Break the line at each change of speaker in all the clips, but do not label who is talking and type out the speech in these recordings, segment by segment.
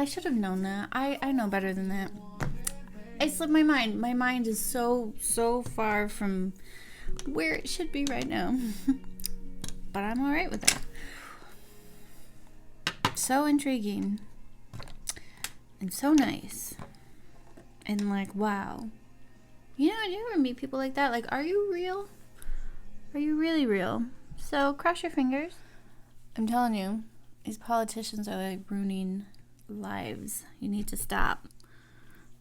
I should have known that. I know better than that. I slipped my mind. My mind is so far from where it should be right now. But I'm alright with that. So intriguing. And so nice. And like, wow. You know, do you ever meet people like that? Like, are you real? Are you really real? So cross your fingers. I'm telling you, these politicians are like ruining lives. You need to stop.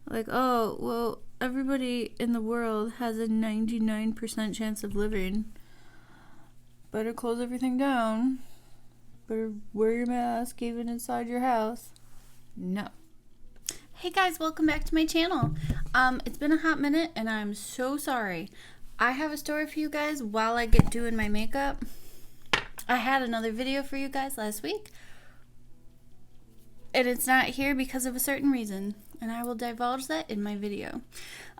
Like, oh, well, everybody in the world has a 99% chance of living. Better close everything down. Better wear your mask even inside your house. No. Hey guys, welcome back to my channel. It's been a hot minute and I'm so sorry. I have a story for you guys while I get doing my makeup. I had another video for you guys last week. And it's not here because of a certain reason. And I will divulge that in my video.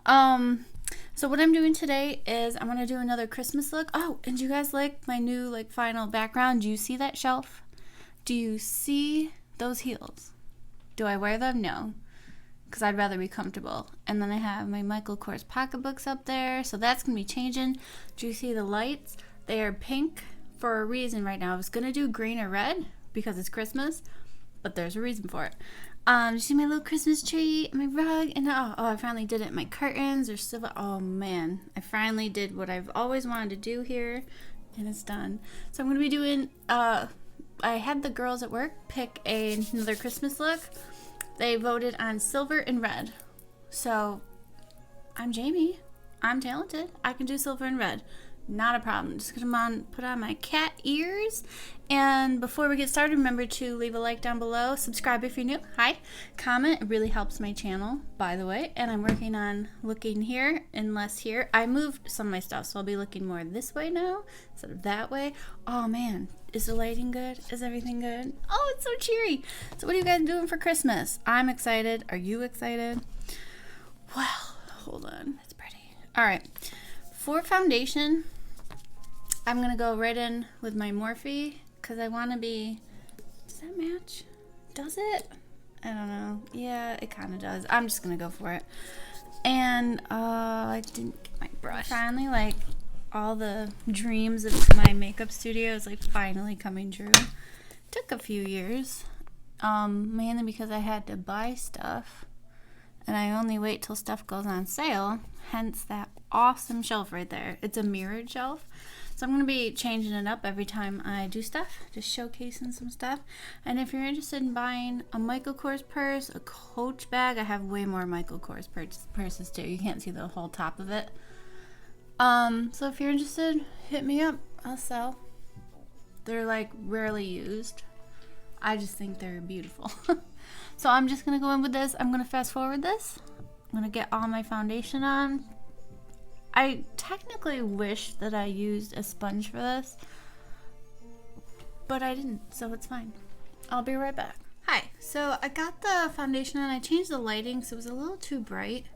So what I'm doing today is I'm going to do another Christmas look. Oh, and do you guys like my new final background? Do you see that shelf? Do you see those heels? Do I wear them? No. Because I'd rather be comfortable. And then I have my Michael Kors pocketbooks up there. So that's going to be changing. Do you see the lights? They are pink for a reason right now. I was going to do green or red because it's Christmas. But there's a reason for it. You see my little Christmas tree, my rug, and I finally did it. My curtains are still, oh man, I finally did what I've always wanted to do here, and it's done. So I'm going to be doing, I had the girls at work pick another Christmas look. They voted on silver and red. So, I'm Jamie. I'm talented. I can do silver and red. Not a problem. Just gonna put on my cat ears. And before we get started, remember to leave a like down below. Subscribe if you're new. Hi. Comment. It really helps my channel, by the way. And I'm working on looking here and less here. I moved some of my stuff, so I'll be looking more this way now instead of that way. Oh man, is the lighting good? Is everything good? Oh, it's so cheery. So what are you guys doing for Christmas? I'm excited. Are you excited? Well, hold on. It's pretty. All right. For foundation, I'm going to go right in with my Morphe because I want to be, does that match? Does it? I don't know. Yeah, it kind of does. I'm just going to go for it. And I didn't get my brush. Finally, all the dreams of my makeup studio is finally coming true. Took a few years, mainly because I had to buy stuff. And I only wait till stuff goes on sale, hence that awesome shelf right there. It's a mirrored shelf. So I'm going to be changing it up every time I do stuff, just showcasing some stuff. And if you're interested in buying a Michael Kors purse, a Coach bag, I have way more Michael Kors purses too. You can't see the whole top of it. So if you're interested, hit me up. I'll sell. They're rarely used. I just think they're beautiful. So I'm just going to go in with this. I'm going to fast forward this. I'm going to get all my foundation on. I technically wish that I used a sponge for this, but I didn't, so it's fine. I'll be right back. Hi, so I got the foundation on. I changed the lighting so it was a little too bright.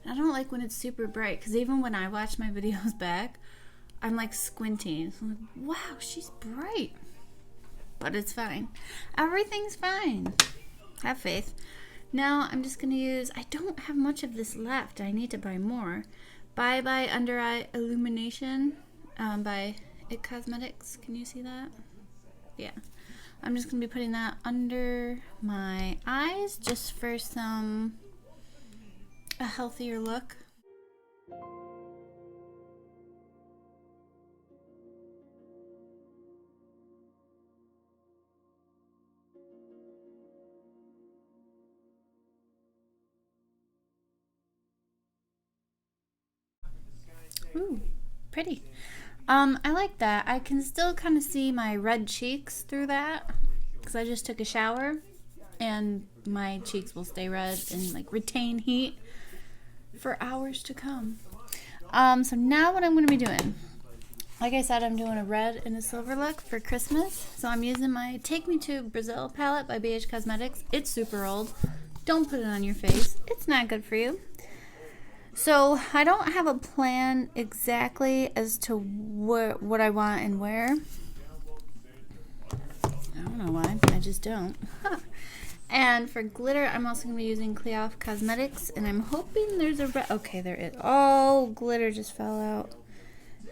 And I don't like when it's super bright because even when I watch my videos back, I'm squinting. So I'm like, wow, she's bright. But it's fine. Everything's fine. Have faith. Now I'm just going to use, I don't have much of this left. I need to buy more. Bye Bye Under Eye Illumination by IT Cosmetics. Can you see that? Yeah. I'm just going to be putting that under my eyes just for a healthier look. Ooh, pretty. I like that. I can still kind of see my red cheeks through that because I just took a shower and my cheeks will stay red and retain heat for hours to come. So now what I'm going to be doing, like I said, I'm doing a red and a silver look for Christmas. So I'm using my Take Me to Brazil palette by BH Cosmetics. It's super old. Don't put it on your face. It's not good for you. So I don't have a plan exactly as to what I want and where. I don't know why. I just don't. And for glitter, I'm also going to be using Cleof Cosmetics, and I'm hoping there's a red. Okay, there is. Oh, glitter just fell out.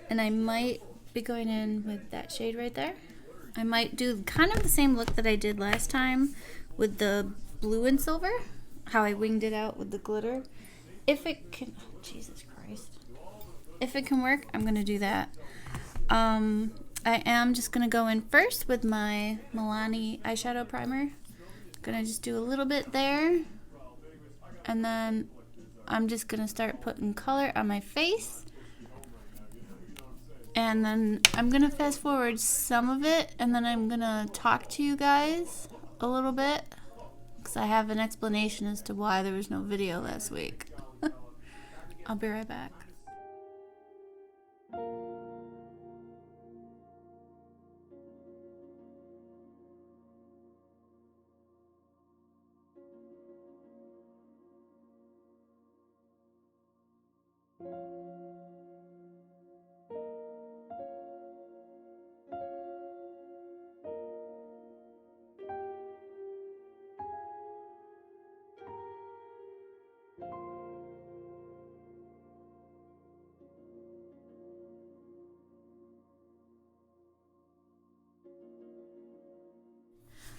And I might be going in with that shade right there. I might do kind of the same look that I did last time with the blue and silver, how I winged it out with the glitter. If it can, oh, Jesus Christ. If it can work, I'm going to do that. I am just going to go in first with my Milani eyeshadow primer. Gonna just do a little bit there, and then I'm just gonna start putting color on my face, and then I'm gonna fast forward some of it, and then I'm gonna talk to you guys a little bit because I have an explanation as to why there was no video last week. I'll be right back.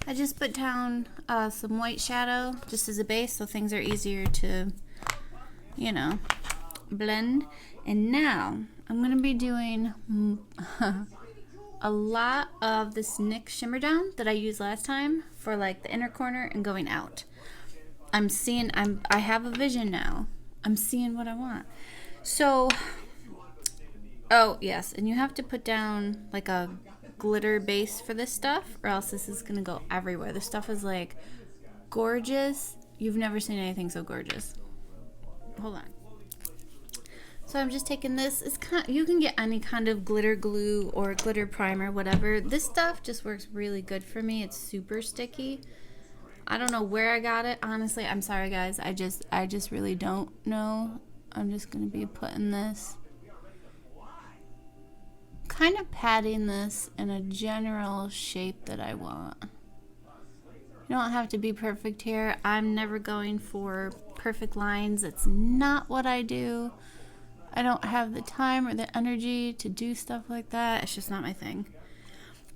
I just put down some white shadow just as a base so things are easier to, you know, blend. And now I'm going to be doing a lot of this NYX Shimmer Down that I used last time for like the inner corner and going out. I have a vision now. I'm seeing what I want. So, oh yes, and you have to put down like a glitter base for this stuff or else this is gonna go everywhere. This stuff is like gorgeous. You've never seen anything so gorgeous. Hold on. So I'm just taking this. You can get any kind of glitter glue or glitter primer, whatever. This stuff just works really good for me. It's super sticky. I don't know where I got it. Honestly, I'm sorry guys. I just really don't know. I'm just gonna be putting this, kind of patting this in a general shape that I want. You don't have to be perfect here. I'm never going for perfect lines. It's not what I do. I don't have the time or the energy to do stuff like that. It's just not my thing.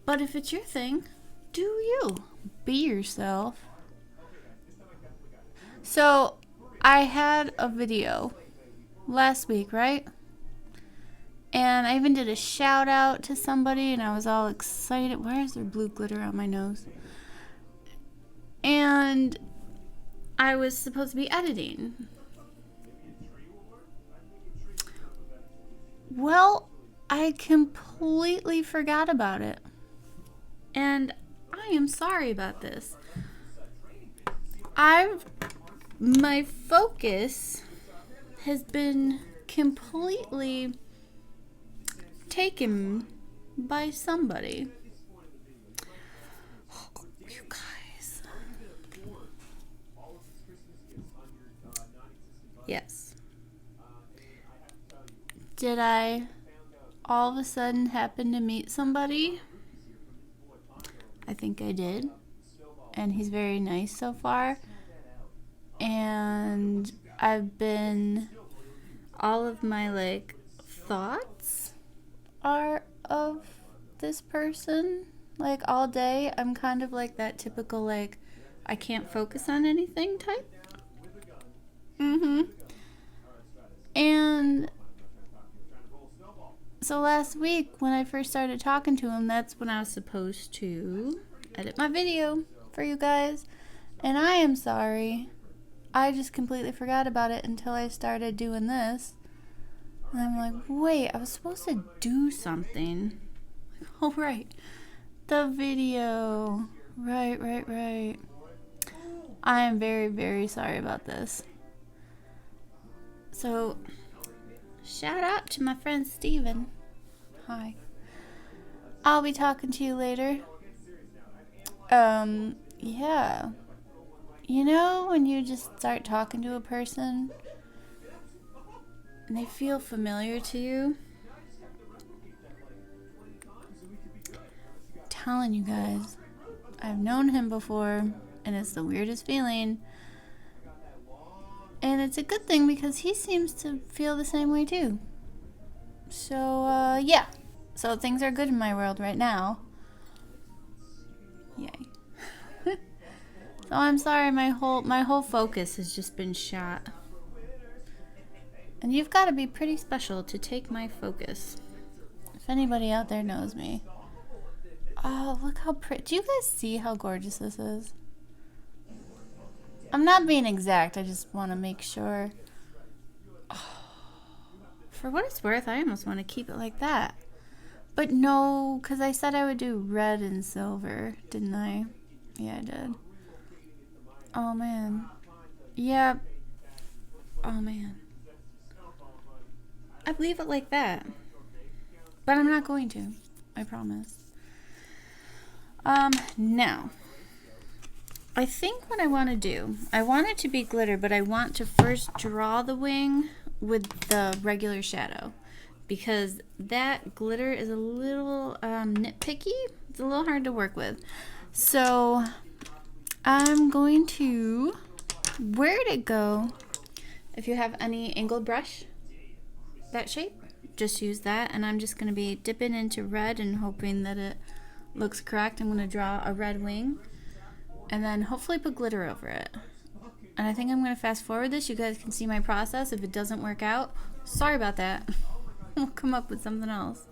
But if it's your thing, do you. Be yourself. So, I had a video last week, right? And I even did a shout out to somebody and I was all excited. Why is there blue glitter on my nose? And I was supposed to be editing. Well, I completely forgot about it. And I am sorry about this. My focus has been completely taken by somebody. Oh, you guys. Yes. Did I all of a sudden happen to meet somebody? I think I did. And he's very nice so far. And all of my like thoughts are of this person. Like all day, I'm kind of like that typical like I can't focus on anything type. And so last week when I first started talking to him, that's when I was supposed to edit my video for you guys. And I am sorry. I just completely forgot about it until I started doing this. And I'm like, wait, I was supposed to do something. Oh, right. The video. Right. I am very, very sorry about this. So, shout out to my friend Steven. Hi. I'll be talking to you later. Yeah. You know when you just start talking to a person and they feel familiar to you? I'm telling you guys, I've known him before and it's the weirdest feeling. And it's a good thing because he seems to feel the same way too. So, yeah. So things are good in my world right now. Yay. So I'm sorry, my whole focus has just been shot. And you've got to be pretty special to take my focus. If anybody out there knows me. Oh, look how pretty. Do you guys see how gorgeous this is? I'm not being exact. I just want to make sure. Oh, for what it's worth, I almost want to keep it like that. But no, because I said I would do red and silver, didn't I? Yeah, I did. Oh, man. Yeah. Oh, man. I'd leave it like that. But I'm not going to. I promise. Now. I think what I want to do, I want it to be glitter, but I want to first draw the wing with the regular shadow. Because that glitter is a little nitpicky. It's a little hard to work with. So I'm going to, where'd it go? If you have any angled brush, that shape, just use that. And I'm just going to be dipping into red and hoping that it looks correct. I'm going to draw a red wing and then hopefully put glitter over it. And I think I'm going to fast forward this. You guys can see my process. If it doesn't work out, sorry about that. We'll come up with something else.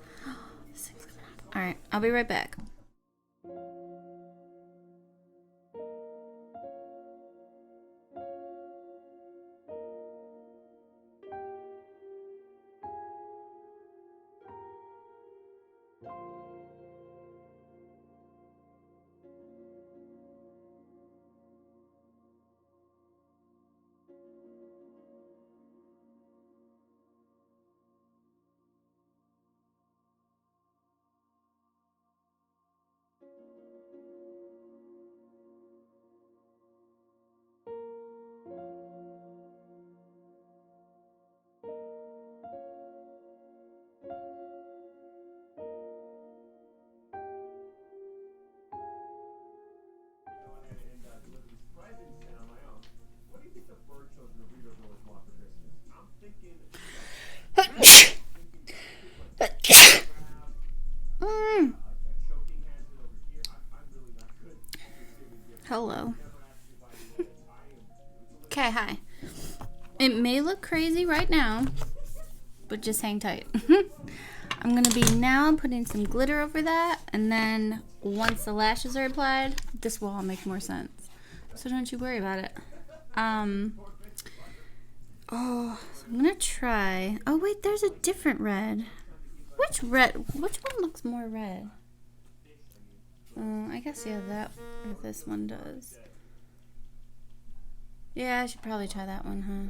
Alright, I'll be right back. Hello. Okay, hi. It may look crazy right now, but just hang tight. I'm going to be now putting some glitter over that, and then once the lashes are applied, this will all make more sense. So don't you worry about it. Oh, so I'm going to try. Oh, wait, there's a different red. Which one looks more red? I guess, yeah, that, or this one does. Yeah, I should probably try that one, huh?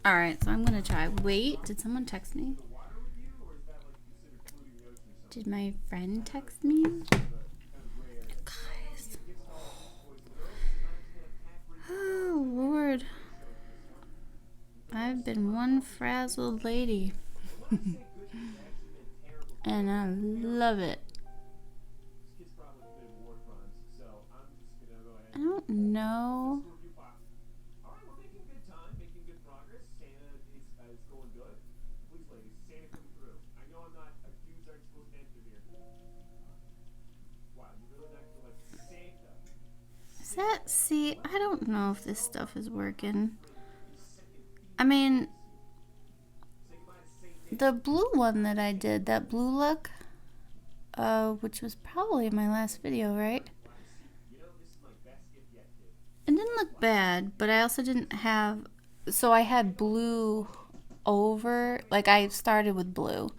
Alright, so I'm gonna try. Wait, did someone text me? Did my friend text me? Guys. Oh, Lord. I've been one frazzled lady. And I love it. I don't know. Is that, see, I don't know if this stuff is working. I mean, the blue one that I did, that blue look, which was probably my last video, right? It didn't look bad, but I also didn't have, so I had blue over, like I started with blue.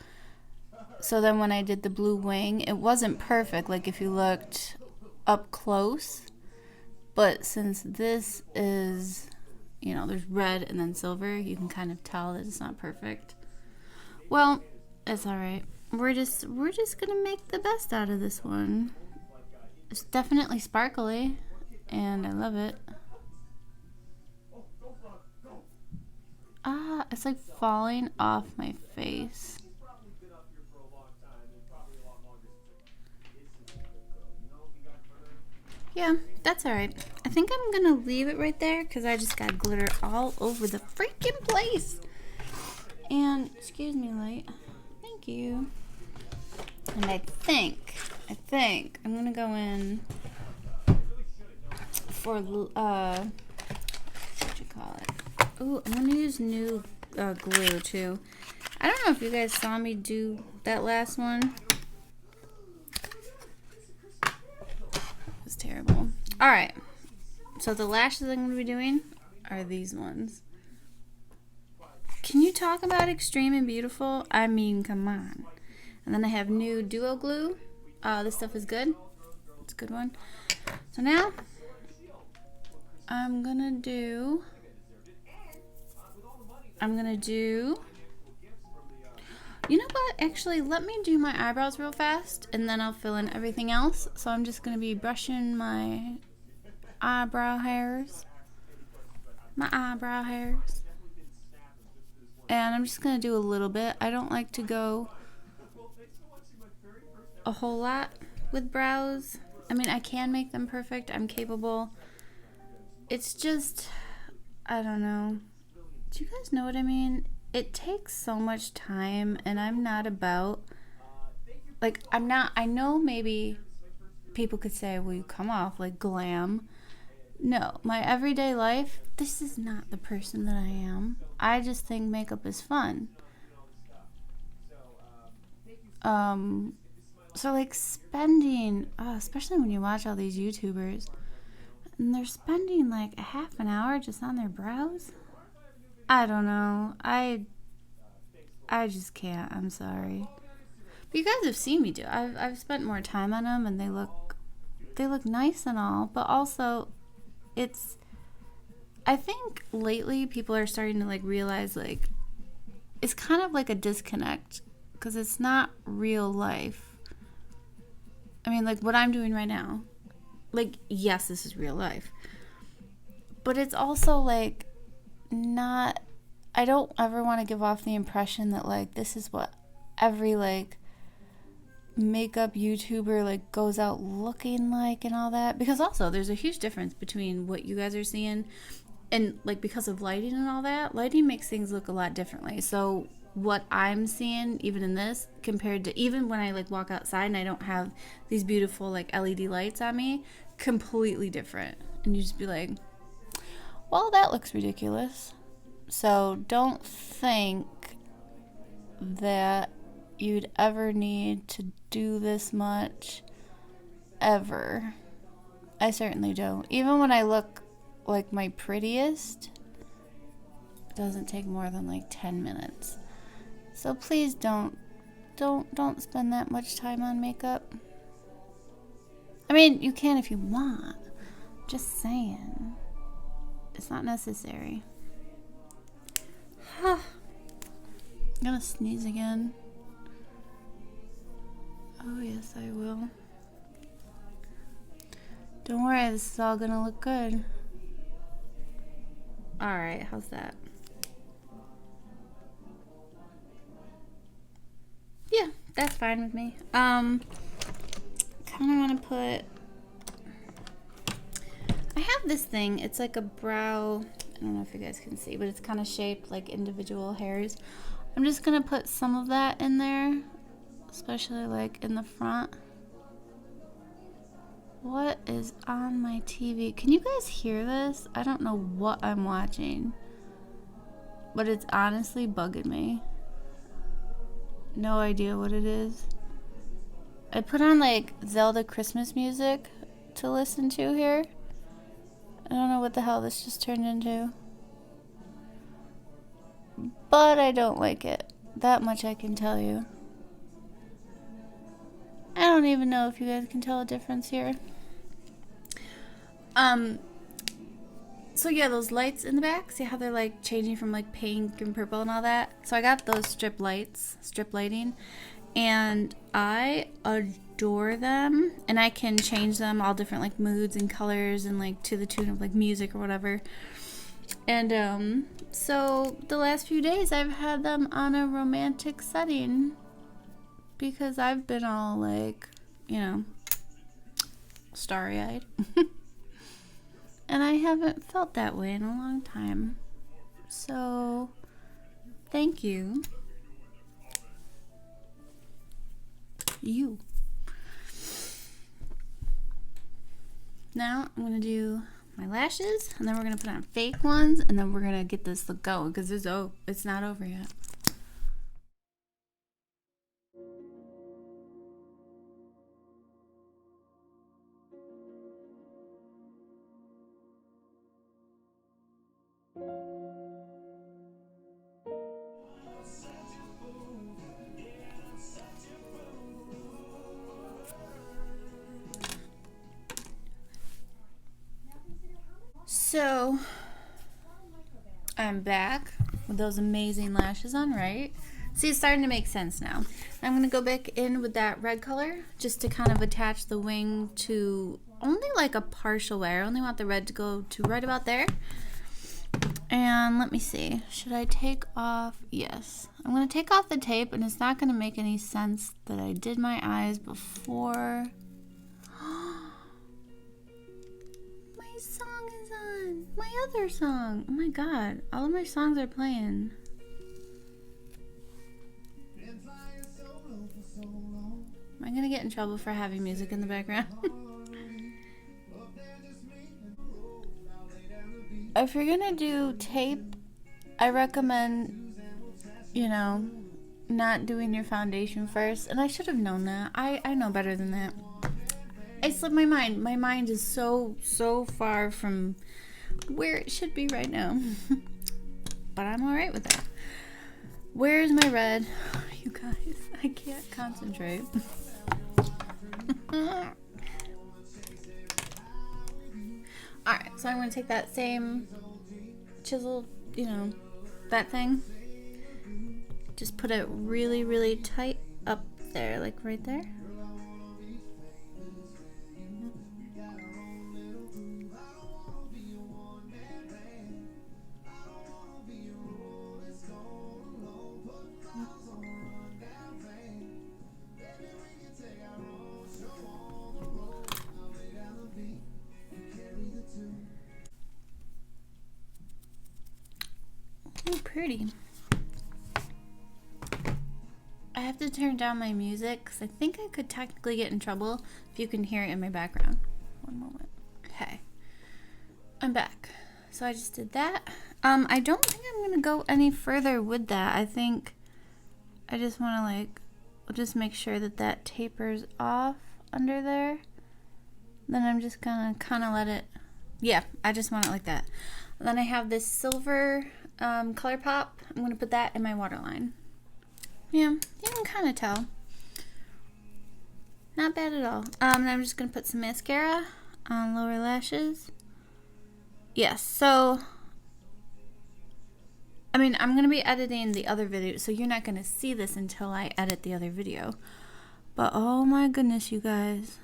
So then when I did the blue wing, it wasn't perfect, like if you looked up close. But since this is, you know, there's red and then silver, you can kind of tell that it's not perfect. Well, it's alright. We're just gonna make the best out of this one. It's definitely sparkly. And I love it. Ah, it's like falling off my face. Yeah, that's alright. I think I'm gonna leave it right there because I just got glitter all over the freaking place. And, excuse me, light. Thank you. And I think I'm gonna go in for, what you call it? Ooh, I'm gonna use new glue too. I don't know if you guys saw me do that last one. It was terrible. Alright, so the lashes I'm gonna be doing are these ones. Can you talk about extreme and beautiful? I mean, come on. And then I have new duo glue. This stuff is good. It's a good one. So now I'm gonna do, you know what? Actually, let me do my eyebrows real fast and then I'll fill in everything else. So I'm just gonna be brushing my eyebrow hairs. And I'm just gonna do a little bit. I don't like to go a whole lot with brows. I mean, I can make them perfect. I'm capable. It's just, I don't know. Do you guys know what I mean? It takes so much time, and I'm not about, like, I know maybe people could say, well, you come off like glam. No, my everyday life, this is not the person that I am. I just think makeup is fun. So like spending, especially when you watch all these YouTubers, and they're spending like a half an hour just on their brows. I don't know. I just can't. I'm sorry. But you guys have seen me do. I've spent more time on them, and they look nice and all, but also I think lately people are starting to like realize like it's kind of like a disconnect because it's not real life. I mean, like what I'm doing right now, like, yes, this is real life, but it's also like not, I don't ever want to give off the impression that like this is what every like makeup YouTuber like goes out looking like and all that, because also there's a huge difference between what you guys are seeing and like because of lighting and all that. Lighting makes things look a lot differently. So what I'm seeing even in this compared to even when I like walk outside and I don't have these beautiful like LED lights on me, completely different. And you just be like, well, that looks ridiculous. So don't think that you'd ever need to do this much ever. I certainly don't. Even when I look like my prettiest, it doesn't take more than like 10 minutes. So please don't spend that much time on makeup. I mean, you can if you want. Just saying. It's not necessary. I'm gonna sneeze again. Oh yes, I will. Don't worry, this is all gonna look good. Alright, how's that? Yeah, that's fine with me. Kinda wanna put, I have this thing, it's like a brow, I don't know if you guys can see, but it's kind of shaped like individual hairs. I'm just gonna put some of that in there, especially like in the front. What is on my TV? Can you guys hear this? I don't know what I'm watching, but it's honestly bugging me. No idea what it is. I put on like Zelda Christmas music to listen to here. I don't know what the hell this just turned into, but I don't like it. That much I can tell you. I don't even know if you guys can tell a difference here. So yeah, those lights in the back, see how they're like changing from like pink and purple and all that? So I got those strip lighting, and I adore them, and I can change them all different like moods and colors and like to the tune of like music or whatever. And so the last few days I've had them on a romantic setting because I've been all like, you know, starry-eyed. And I haven't felt that way in a long time. So, thank you. You. Now, I'm going to do my lashes, and then we're going to put on fake ones, and then we're going to get this look going, because it's not over yet. So, I'm back with those amazing lashes on, right? See, it's starting to make sense now. I'm going to go back in with that red color just to kind of attach the wing to only like a partial way. I only want the red to go to right about there. And let me see. Should I take off? Yes. I'm going to take off the tape, and it's not going to make any sense that I did my eyes before. My song is on. My other song. Oh my god. All of my songs are playing. Am I going to get in trouble for having music in the background? If you're gonna do tape, I recommend, not doing your foundation first. And I should have known that. I know better than that. I slipped my mind. My mind is so far from where it should be right now. But I'm alright with that. Where's my red? You guys, I can't concentrate. Alright, so I'm going to take that same chisel, that thing. Just put it really, really tight up there, like right there. Pretty. I have to turn down my music because I think I could technically get in trouble if you can hear it in my background. One moment. Okay. I'm back. So I just did that. I don't think I'm going to go any further with that. I think I just want to just make sure that that tapers off under there. Then I'm just going to kind of let it, I just want it like that. And then I have this silver ColourPop. I'm going to put that in my waterline. Yeah, you can kind of tell. Not bad at all. And I'm just going to put some mascara on lower lashes. Yes, so, I'm going to be editing the other video, so you're not going to see this until I edit the other video. But oh my goodness, you guys.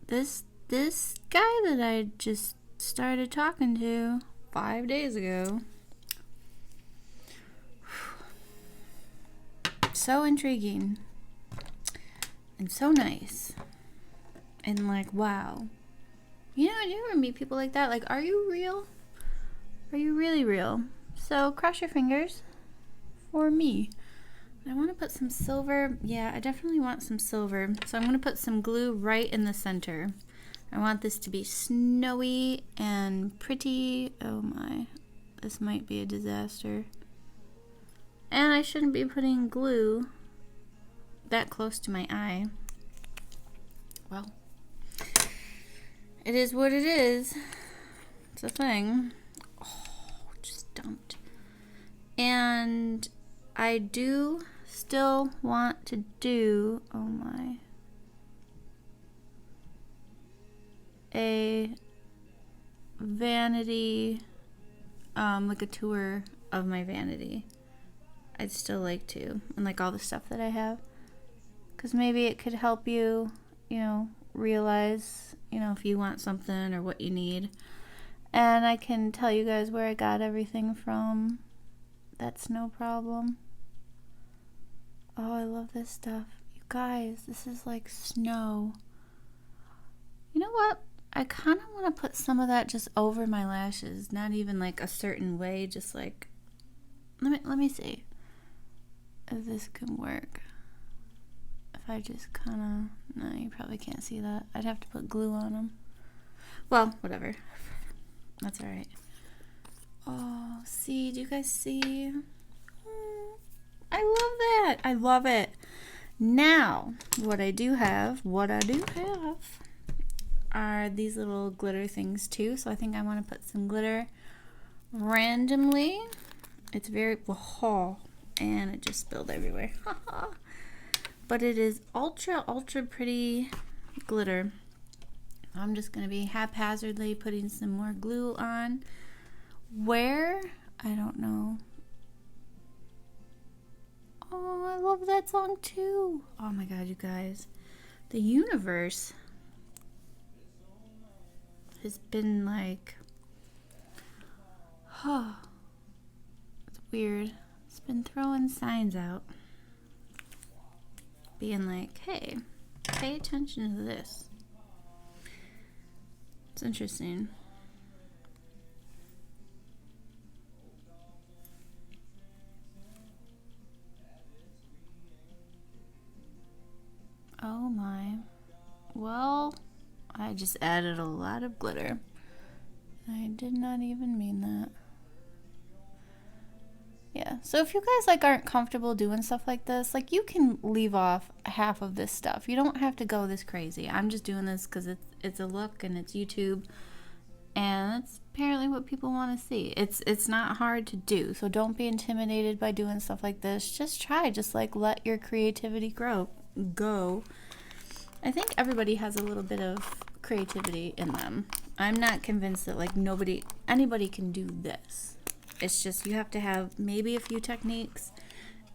This guy that I just started talking to 5 days ago. So intriguing and so nice and wow. You ever meet people like that? Like, are you real? Are you really real? So cross your fingers for me. I want to put some silver. Yeah, I definitely want some silver. So I'm going to put some glue right in the center. I want this to be snowy and pretty. Oh my, this might be a disaster. And I shouldn't be putting glue that close to my eye. Well, it is what it is. It's a thing. Oh, just dumped. And I do still want to do, oh my, a vanity, like a tour of my vanity. I'd still like to, and like all the stuff that I have, because maybe it could help you, realize, if you want something or what you need. And I can tell you guys where I got everything from. That's no problem. Oh, I love this stuff. You guys, this is like snow. You know what? I kind of want to put some of that just over my lashes. Not even like a certain way, just like... Let me see if this can work. If I just kind of... No, you probably can't see that. I'd have to put glue on them. Well, whatever. That's alright. Oh, see? Do you guys see? Oh, I love that. I love it. Now, what I do have are these little glitter things too. So I think I want to put some glitter randomly. It's very, and it just spilled everywhere. But it is ultra pretty glitter. I'm just going to be haphazardly putting some more glue on. Where? I don't know. Oh, I love that song too. Oh my god, you guys. The universe has been like... Oh, it's weird. It's been throwing signs out. Being like, hey, pay attention to this. It's interesting. Oh my. Well, I just added a lot of glitter. I did not even mean that. Yeah, so if you guys like aren't comfortable doing stuff like this, like you can leave off half of this stuff. You don't have to go this crazy. I'm just doing this because it's a look and it's YouTube, and it's apparently what people want to see. It's not hard to do, so don't be intimidated by doing stuff like this. Just try, just like let your creativity go. I think everybody has a little bit of creativity in them. I'm not convinced that like anybody can do this. It's just you have to have maybe a few techniques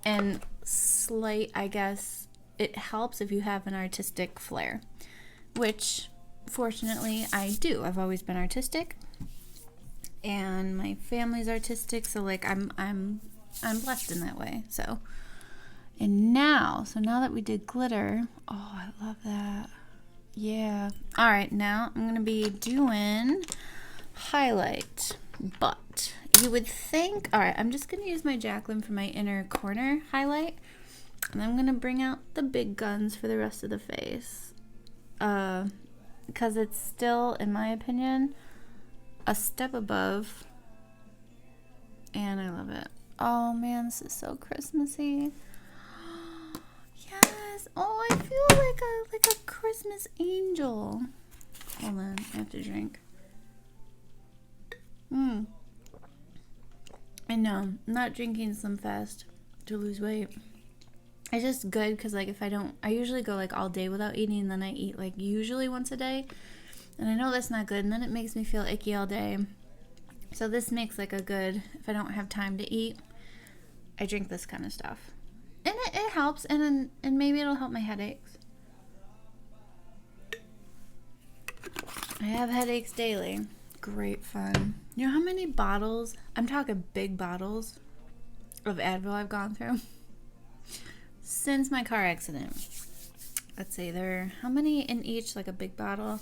and slight, I guess, it helps if you have an artistic flair, which fortunately I do. I've always been artistic and my family's artistic, so like I'm blessed in that way. So now that we did glitter, oh, I love that. Yeah. All right, now I'm going to be doing highlight, but you would think, all right, I'm just going to use my Jaclyn for my inner corner highlight, and I'm going to bring out the big guns for the rest of the face, because it's still, in my opinion, a step above, and I love it. Oh man, this is so Christmassy. Yes. Oh, I feel like a Christmas angel. Hold on, I have to drink. I know, I'm not drinking Slim Fast to lose weight. It's just good because like if I usually go like all day without eating, and then I eat like usually once a day, and I know that's not good, and then it makes me feel icky all day. So this makes like a good, if I don't have time to eat, I drink this kind of stuff, and it helps, and maybe it'll help my headaches. I have headaches daily. Great fun. You know how many bottles, I'm talking big bottles, of Advil I've gone through since my car accident? Let's see, there, how many in each, like a big bottle?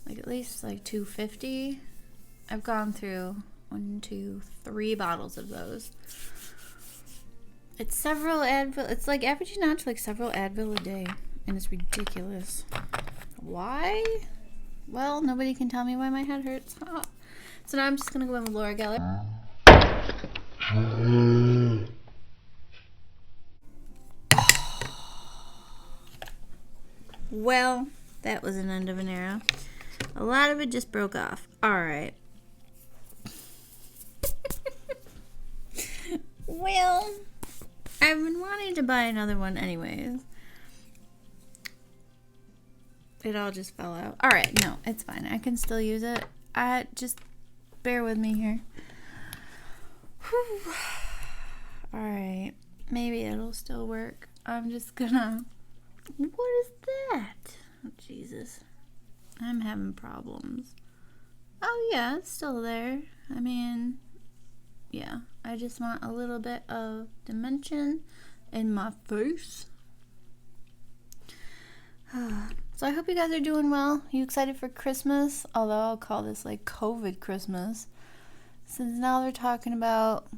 Like at least like 250. I've gone through 1, 2, 3 bottles of those. It's several Advil, it's like averaging out to like several Advil a day, and it's ridiculous. Why? Well, nobody can tell me why my head hurts. Oh. So now I'm just going to go in with Laura Geller. Well, that was an end of an era. A lot of it just broke off. Alright. Well, I've been wanting to buy another one anyways. It all just fell out. Alright, no, it's fine. I can still use it. Just bear with me here. Alright. Maybe it'll still work. I'm just gonna... What is that? Oh, Jesus. I'm having problems. Oh, yeah, it's still there. I mean, yeah. I just want a little bit of dimension in my face. So I hope you guys are doing well. You excited for Christmas? Although I'll call this like COVID Christmas, since now they're talking about,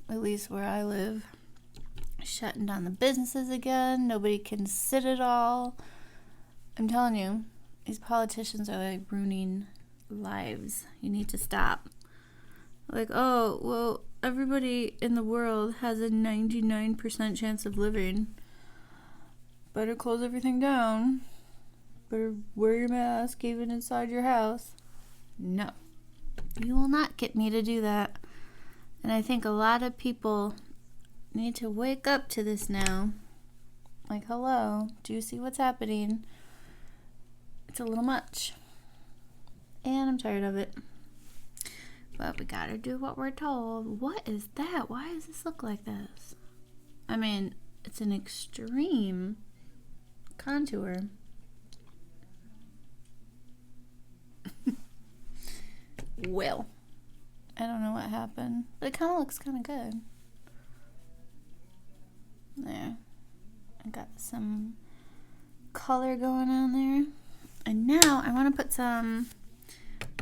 at least where I live, shutting down the businesses again. Nobody can sit at all. I'm telling you, these politicians are like ruining lives. You need to stop. Like, oh, well, everybody in the world has a 99% chance of living. Better close everything down. Better wear your mask even inside your house. No. You will not get me to do that. And I think a lot of people need to wake up to this now. Like, hello, do you see what's happening? It's a little much. And I'm tired of it. But we gotta do what we're told. What is that? Why does this look like this? I mean, it's an extreme contour. Well, I don't know what happened, but it kind of looks kind of good. There. I got some color going on there. And now I want to put some,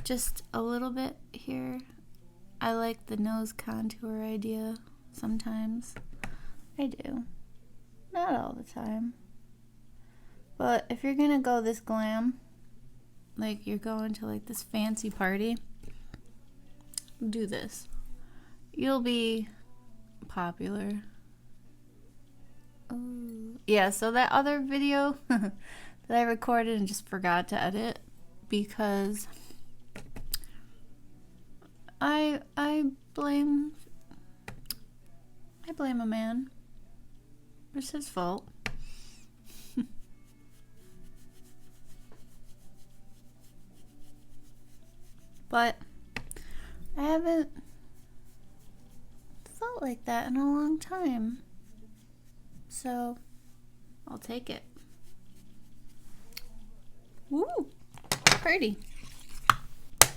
just a little bit here. I like the nose contour idea sometimes. I do. Not all the time. But if you're going to go this glam, like you're going to like this fancy party, do this. You'll be popular. Ooh. Yeah, so that other video that I recorded and just forgot to edit because I blame a man. It's his fault. But I haven't felt like that in a long time. So I'll take it. Woo! Pretty. I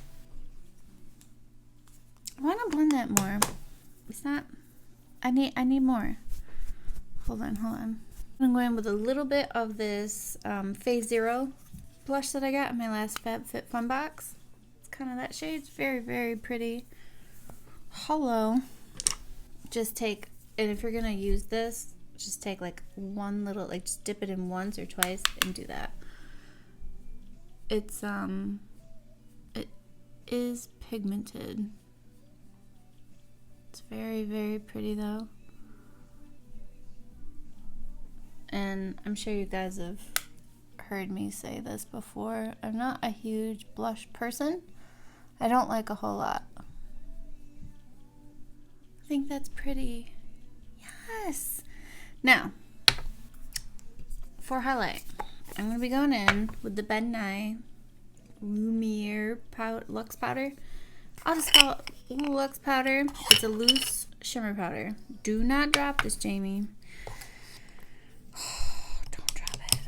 want to blend that more. It's not. I need more. Hold on. I'm going with a little bit of this Phase Zero blush that I got in my last FabFitFun box. It's kind of that shade. It's very, very pretty. Hello. Just take, and if you're gonna use this, just take like one little, like just dip it in once or twice and do that. It's it is pigmented. It's very, very pretty though. And I'm sure you guys have heard me say this before. I'm not a huge blush person. I don't like a whole lot. I think that's pretty. Yes. Now, for highlight, I'm going to be going in with the Ben Nye Lumiere Luxe Powder. I'll just call it Luxe Powder. It's a loose shimmer powder. Do not drop this, Jamie. Don't drop it.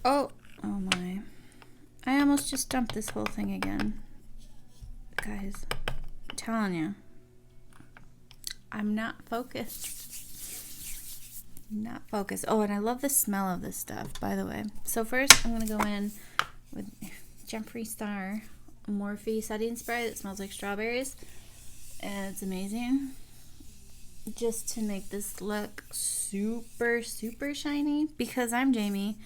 Oh my. I almost just dumped this whole thing again. Guys, I'm telling you. I'm not focused. Not focused. Oh, and I love the smell of this stuff, by the way. So first, I'm going to go in with Jeffree Star Morphe setting spray that smells like strawberries. And it's amazing. Just to make this look super, super shiny. Because I'm Jamie.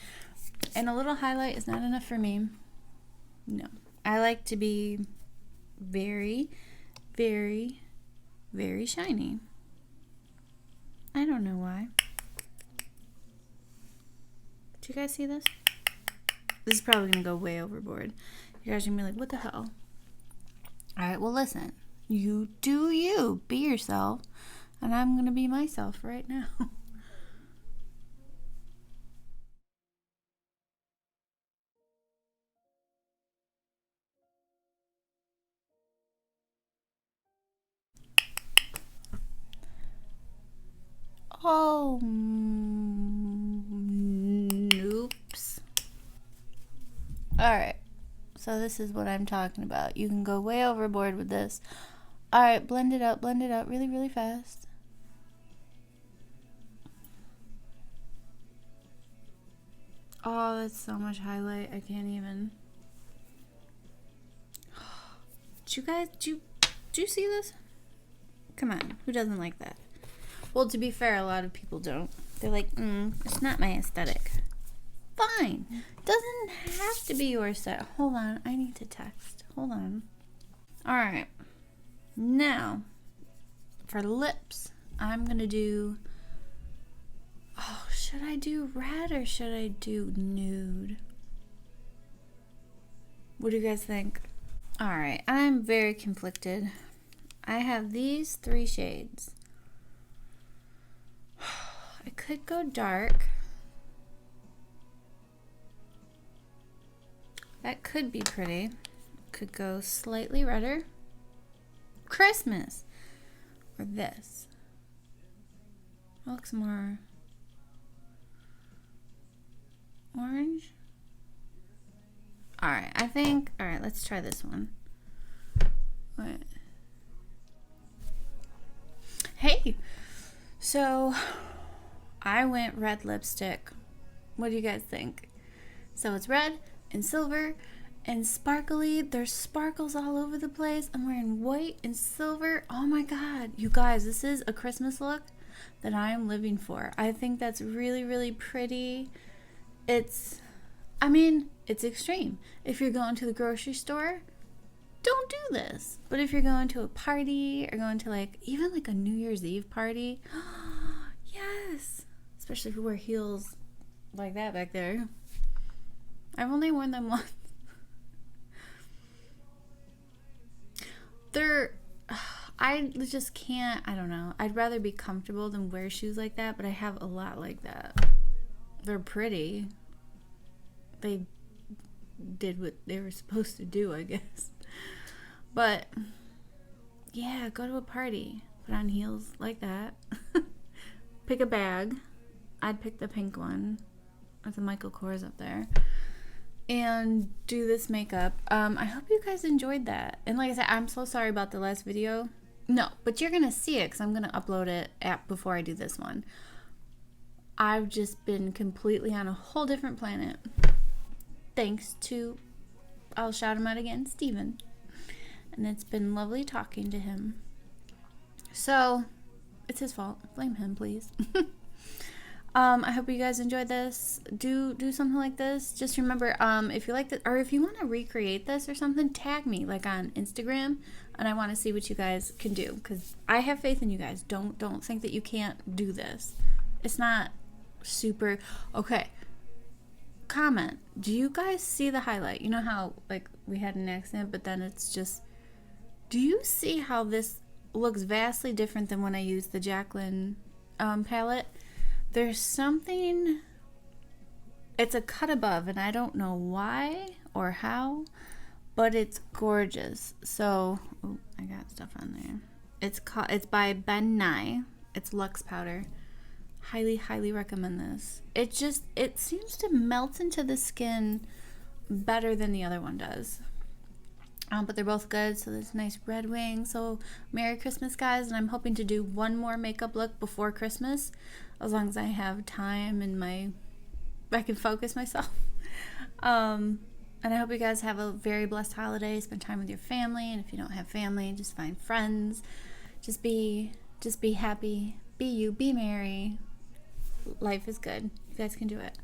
And a little highlight is not enough for me. No. I like to be very, very, very shiny. I don't know why. Do you guys see this? This is probably going to go way overboard. You guys are going to be like, what the hell? Alright, well listen. You do you. Be yourself. And I'm going to be myself right now. Oh, oops. Alright, so this is what I'm talking about. You can go way overboard with this. Alright, blend it out really, really fast. Oh, that's so much highlight. I can't even. Did you guys, do you see this? Come on, who doesn't like that? Well, to be fair, a lot of people don't. They're like, it's not my aesthetic. Fine. Doesn't have to be your set. Hold on, I need to text. Hold on. Alright. Now, for lips, I'm going to do... Oh, should I do red or should I do nude? What do you guys think? Alright, I'm very conflicted. I have these 3 shades. I could go dark. That could be pretty. Could go slightly redder. Christmas! Or this. It looks more orange. Alright, I think... Alright, let's try this one. What? Hey! So, I went red lipstick. What do you guys think? So it's red and silver and sparkly. There's sparkles all over the place. I'm wearing white and silver. Oh my god. You guys, this is a Christmas look that I am living for. I think that's really, really pretty. It's extreme. If you're going to the grocery store, don't do this. But if you're going to a party or going to even a New Year's Eve party, yes. Especially if you wear heels like that back there. I've only worn them once. I just can't, I don't know. I'd rather be comfortable than wear shoes like that, but I have a lot like that. They're pretty. They did what they were supposed to do, I guess. But yeah, go to a party, put on heels like that. Pick a bag. I'd pick the pink one with the Michael Kors up there, and do this makeup. I hope you guys enjoyed that. And like I said, I'm so sorry about the last video. No, but you're gonna see it because I'm gonna upload it before I do this one. I've just been completely on a whole different planet. Thanks to, I'll shout him out again, Steven. And it's been lovely talking to him. So, it's his fault. Blame him, please. I hope you guys enjoyed this. Do something like this. Just remember, if you like this, or if you want to recreate this or something, tag me on Instagram, and I want to see what you guys can do, because I have faith in you guys. Don't think that you can't do this. It's not super okay. Comment. Do you guys see the highlight? You know how we had an accent, but then it's just. Do you see how this looks vastly different than when I used the Jaclyn palette? There's something, it's a cut above, and I don't know why or how, but it's gorgeous. So, oh, I got stuff on there. It's by Ben Nye. It's Luxe Powder. Highly, highly recommend this. It seems to melt into the skin better than the other one does. But they're both good. So this nice red wing. So Merry Christmas, guys. And I'm hoping to do one more makeup look before Christmas, as long as I have time and I can focus myself. And I hope you guys have a very blessed holiday. Spend time with your family. And if you don't have family, just find friends. Just be happy. Be you. Be merry. Life is good. You guys can do it.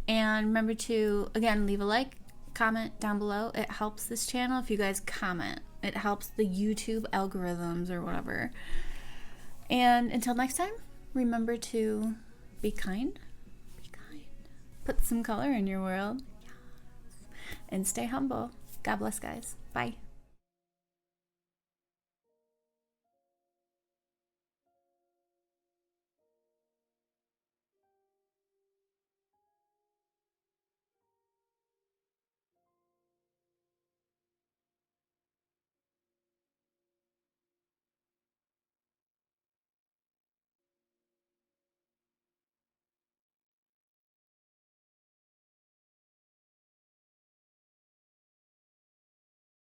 And remember to, again, leave a like. Comment down below. It helps this channel if you guys comment. It helps the YouTube algorithms or whatever. And until next time, remember to be kind. Be kind. Put some color in your world. Yes. And stay humble. God bless, guys. Bye.